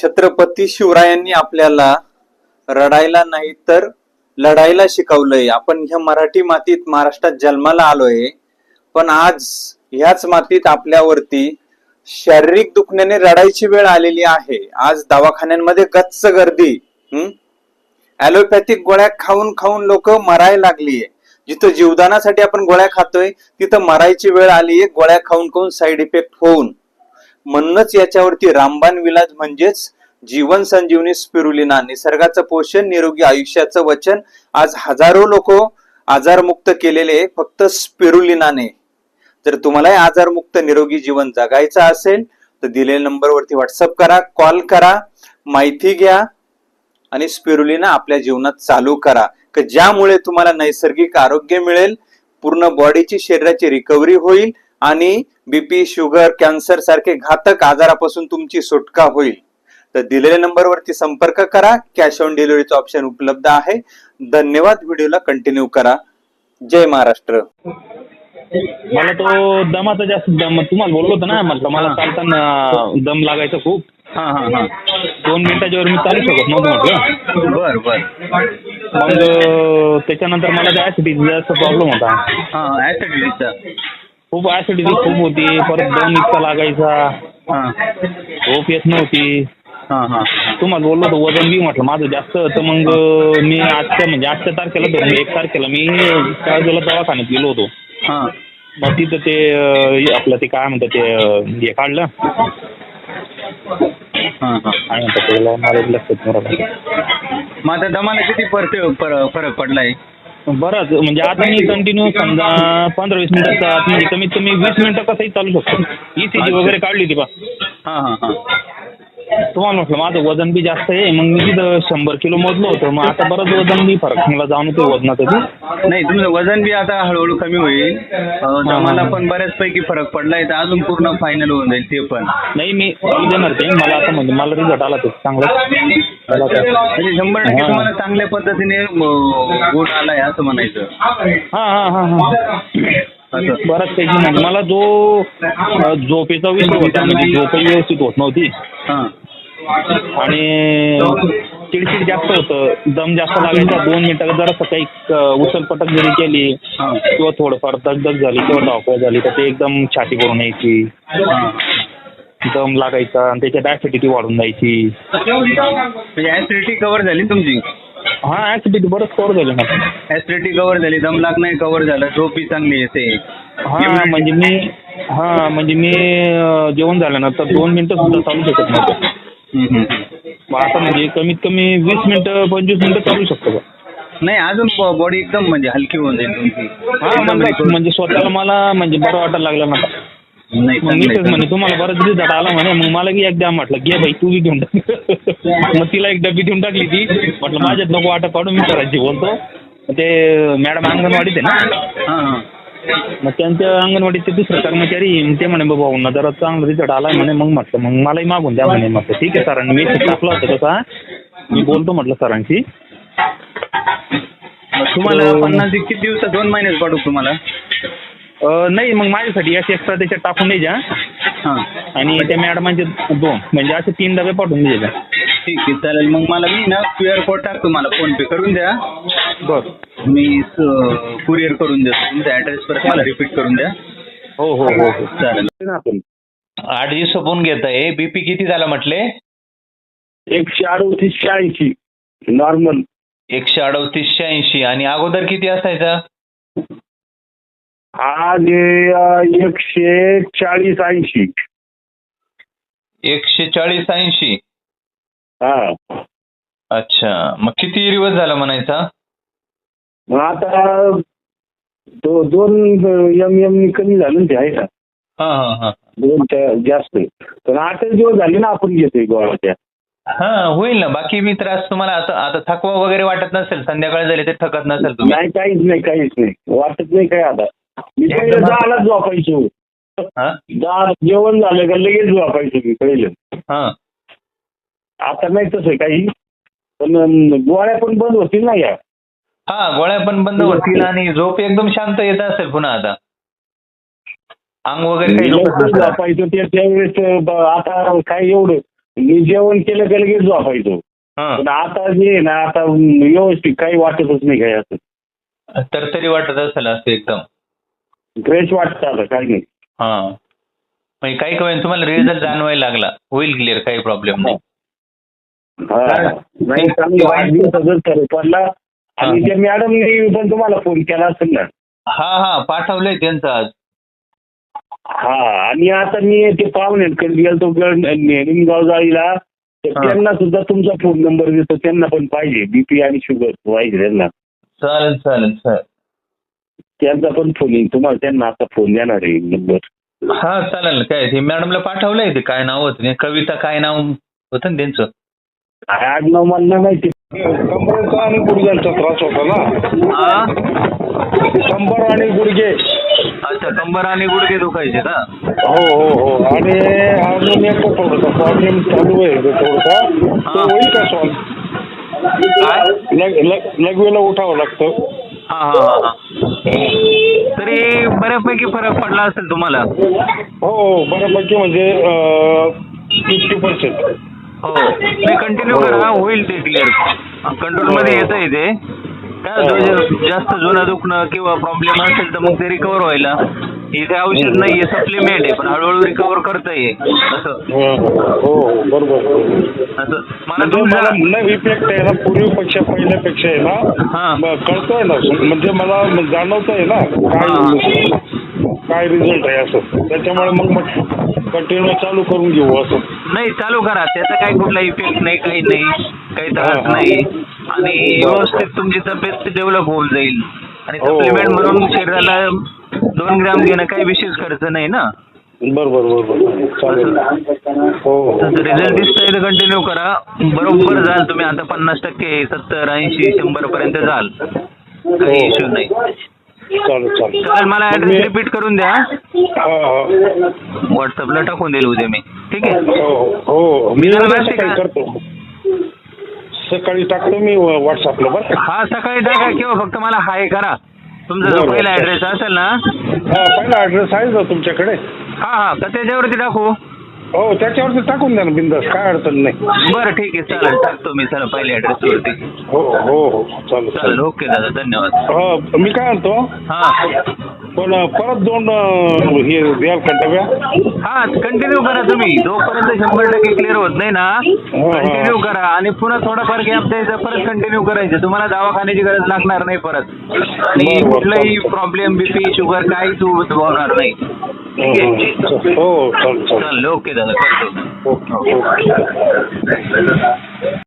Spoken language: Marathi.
छत्रपती शिवरायांनी आपल्याला रडायला नाही तर लढायला शिकवलंय. आपण ह्या मराठी मातीत महाराष्ट्रात जन्माला आलोय, पण आज ह्याच मातीत आपल्यावरती शारीरिक दुखण्याने रडायची वेळ आलेली आहे. आज दवाखान्यांमध्ये गच्च गर्दी. ॲलोपॅथिक गोळ्या खाऊन खाऊन लोक मरायला लागलीये. जिथं जीवदानासाठी आपण गोळ्या खातोय तिथं मरायची वेळ आलीये, गोळ्या खाऊन खाऊन साईड इफेक्ट होऊन. म्हणूनच याच्यावरती रामबाण विलाज म्हणजेच जीवन संजीवनी स्पिरुलिना, निसर्गाचं पोषण, निरोगी आयुष्याचं वचन. आज हजारो लोक आजारमुक्त केलेले फक्त स्पिरुलिनाने. जर तुम्हाला आजारमुक्त निरोगी जीवन जगायचं असेल तर दिलेल्या नंबरवरती व्हॉट्सअप करा, कॉल करा, माहिती घ्या आणि स्पिरुलिना आपल्या जीवनात चालू करा, की ज्यामुळे तुम्हाला नैसर्गिक आरोग्य मिळेल, पूर्ण बॉडीची शरीराची रिकव्हरी होईल आणि बीपी, शुगर, कॅन्सर सारखे घातक आजारापासून तुमची सुटका होईल. तर दिलेल्या नंबरवरती संपर्क करा. कॅश ऑन डिलिव्हरीचा ऑप्शन उपलब्ध आहे. धन्यवाद. व्हिडिओला कंटिन्यू करा. जय महाराष्ट्र. मला तो दमाचा जास्त दम तुम्हाला बोललो होतो ना, म्हटलं मला चालताना दम लागायचा खूप. 2 मिनिटाच्या वर मी चालू शकत नव्हतो म्हटलं. बर. मग त्याच्यानंतर मला त्या ऍसिडिटीचा जास्त प्रॉब्लेम होता. ऍसिडिटीचा खूप ऍसिडिटी खूप होती. परत दम इतका लागायचा, झोप येत नव्हती. तुम्हाला बोललो होतो वजन बी म्हटलं माझं जास्त होतं. मग मी आजच्या तारखेला धरून 1 तारखेला मी काळजीला दवाखान्यात गेलो होतो. मग तिथं ते आपलं ते काय म्हणतात ते हे काढलं. काय म्हणतात त्याला मला लक्षात नाही. मग आता दमाला किती फरक पडलाय? बरंच म्हणजे आता मी कंटिन्यू समजा 15-20 मिनिटात म्हणजे कमीत कमी 20 मिनिटं कसंही चालू शकतो. ECG वगैरे काढली ती बा. तुम्हाला म्हटलं माझं वजन बी जास्त आहे. मग मी तिथं 100 किलो मोजलं होतं. मग आता बरंच वजन बी फरक मला जाणवतोय वजनाचं बी. नाही, तुमचं वजन बी आता हळूहळू कमी होईल. दमाला पण बऱ्याचपैकी फरक पडलाय. तर अजून पूर्ण फायनल होऊन जाईल ते पण. नाही मी देणार ते मला आता म्हणजे मला रिझल्ट आला ते चांगला. म्हणजे 100% तुम्हाला चांगल्या पद्धतीने गुण आलाय असं म्हणायचं. बराच काही म्हणजे मला जो झोपेचा विषय होता, म्हणजे झोपही व्यवस्थित होत नव्हती आणि चिडचिड जास्त होतं, दम जास्त लागायचा. 2 मिनिटं जरा सकाळी उचलपटक जरी केली किंवा थोडंफार दगदग झाली किंवा धावपळ झाली तर ते एकदम छाती भरून यायची, दम लागायचा आणि त्याच्यात ऍसिडिटी वाढून जायची. म्हणजे ऍसिडिटी कव्हर झाली तुमची? ऍसिडिटी बरंच कव्हर झाली ना. ऍसिडिटी कव्हर झाली, दम लागणं कव्हर झालं, झोपी चांगली येते. म्हणजे मी जेवण झाल्यानंतर 2 मिनिटं सुद्धा चालू शकत नव्हतं. आता म्हणजे कमीत कमी 20 मिनिटं 25 मिनिटं चालू शकतो. नाही, अजून बॉडी एकदम म्हणजे हलकी होऊन जाईल तुमची. म्हणजे स्वतःला मला म्हणजे बरं वाटायला लागलं ना. नाही, म्हणे तुम्हाला बरंच रिझल्ट आला म्हणे. मग मला की एकदा म्हटलं घे बाई तू बी घेऊन टाक. मग तिला एक डबी देऊन टाकली ती. म्हटलं माझ्यात नको वाटा काढून मी करायची बोलतो. ते मॅडम अंगणवाडीत आहे ना, मग त्यांच्या अंगणवाडीचे दुसरे कर्मचारी ते म्हणे बाबा जरा चांगला रिझल्ट आलाय म्हणे. मग म्हटलं मग मलाही मागून द्या म्हणे. म्हटलं ठीक आहे सरांनी मी टाकला होता तसा, मी बोलतो म्हटलं सरांशी. तुम्हाला 50 किती दिवसात 2 महिन्यात पाठवू तुम्हाला? नाही, मग माझ्यासाठी असे एक्स्ट्रा त्याच्यात टाकून द्यायच्या आणि त्या मॅडमांचे 2 म्हणजे असे 3 डबे पाठवून द्यायच्या. ठीक आहे, चालेल. मग मला मी ना QR कोड टाकतो, मला फोनपे करून द्या. बरं, मी कुरिअर करून देतो. तुमचा ॲड्रेस परत मला रिपीट करून द्या. हो चालेल. 8 दिवस सोपून घेत आहे. BP किती झाला म्हटले? 138-80 नॉर्मल. 138-80 आणि अगोदर किती असायचा? आज 140-80. 140-80. अच्छा, मग किती दिवस झाला म्हणायचा? मग आता 2 MM कमी झालं ते आहे का? 2 जास्त. तर 8 दिवस झाले ना आपण घेतोय गोळ्या. होईल ना. बाकी मी त्रास तुम्हाला आता थकवा वगैरे वाटत नसेल? संध्याकाळ झाली ते थकत नसेल तुम्ही? नाही, काहीच नाही वाटत नाही काय. आता मी पहिले 10लाच झोपायचो. जेवण झालं का लगेच झोपायचो मी पहिलं. आता नाही तसं काही, पण गोळ्या पण बंद होतील ना या. गोळ्या पण बंद होतील आणि झोप एकदम शांत येत असेल पुन्हा. आता अंग वगैरे काही झोपायचो त्यावेळेस. आता काय एवढं मी जेवण केलं की लगेच झोपायचो. हा. पण आता जे आहे ना आता व्यवस्थित काही वाटतच नाही काय असं. तरी वाटत असेल असं एकदम फ्रेश वाटतं आता काही नाही. हा. म्हणजे काही कमी तुम्हाला रिझल्ट जाणवायला लागला, होईल क्लिअर, काही प्रॉब्लेम नाही. हा नाही चांगलं 8 दिवसातच खरं पडला. आणि त्या मॅडमने पण तुम्हाला फोन केला असेल ना. हा पाठवलंय त्यांचं आज. हा आणि आता मी ते पाहुण्यांकडे गेलो निमगाव जाळीला तर त्यांना सुद्धा तुमचा फोन नंबर देतो. त्यांना पण पाहिजे बीपी आणि शुगर पाहिजे त्यांना. चालेल त्यांचा पण फोन येईल तुम्हाला. त्यांना आता फोन देणार आहे नंबर. हा चालेल. काय ते मॅडमला पाठवलंय ते काय नाव होतं कविता काय नाव होतं ना त्यांचं. आडनाव मला नाही माहिती. कंबरेचा आणि गुडघ्यांचा त्रास होता ना. कंबर आणि गुडघे. अच्छा, कंबर आणि गुडघे दुखायचे का? हो आणि अजून एक थोडासा प्रॉब्लेम चालू आहे थोडासा. तो होईल का सॉल्व? लगवेला उठावं लागतं. हा. तरी बऱ्यापैकी फरक पडला असेल तुम्हाला. हो बऱ्यापैकी म्हणजे 50%. हो नाही कंटिन्यू करा, होईल ते क्लिअर. कंट्रोलमध्ये येतं आहे ते. काय होतं जास्त जुनं दुखणं किंवा प्रॉब्लेम असेल तर मग ते रिकवर व्हायला इथे औषध नाही आहे, सप्लिमेंट आहे, पण हळूहळू रिकवर करता येईल असं. हो बरोबर. असं मला मला इफेक्ट आहे ना पूर्वीपेक्षा पहिल्यापेक्षा आहे ना कळतोय ना. म्हणजे मला जाणवत आहे ना काय रिझल्ट आहे असं. त्याच्यामुळे मग कंटिन्यू चालू करून घेऊ असं. नाही चालू करा, त्याचा काही कुठला इफेक्ट नाही, काही त्रास नाही. आणि व्यवस्थित तुमची तब्येत डेव्हलप होऊन जाईल. आणि सप्लिमेंट म्हणून शरीराला 2 ग्रॅम घेणं काही विशेष खर्च नाही ना. बरोबर चालेल. हो रिझल्ट दिसतोय तर कंटिन्यू करा, बरोबर जाल तुम्ही. आता 50%, 70, 80, 100 पर्यंत जाल, काही इश्यू नाही. चालेल. मला ऍड्रेस रिपीट करून द्या. व्हॉट्सअपला टाकून देईल उद्या मी. ठीक आहे. हो मी करतो. सकाळी टाकतो मी व्हॉट्सअपला. बरं हा सकाळी टाका किंवा फक्त मला हाय करा. तुमचा जो पहिला ऍड्रेस असेल ना. पहिला ऍड्रेस आहे ना तुमच्याकडे. हा का त्याच्यावरती टाकू. हो त्याच्यावरती टाकून द्या ना बिंदास, काय अडचण नाही. बरं ठीक आहे चालेल, टाकतो मी सर पहिल्या ऍड्रेसवरती. हो चालेल. ओके दादा, धन्यवाद. मी काय म्हणतो पण परत 2 हे द्याल का डब्या? हा कंटिन्यू करा तुम्ही, जोपर्यंत 100% क्लिअर होत नाही ना कंटिन्यू करा. आणि पुन्हा थोडाफार गॅप द्यायचा, परत कंटिन्यू करायचं. तुम्हाला दवाखान्याची गरज लागणार नाही परत. आणि कुठलाही प्रॉब्लेम बीपी शुगर काहीच उद्भवणार नाही. ठीक आहे. हो चालेल. ओके दादा, करतो. ओके.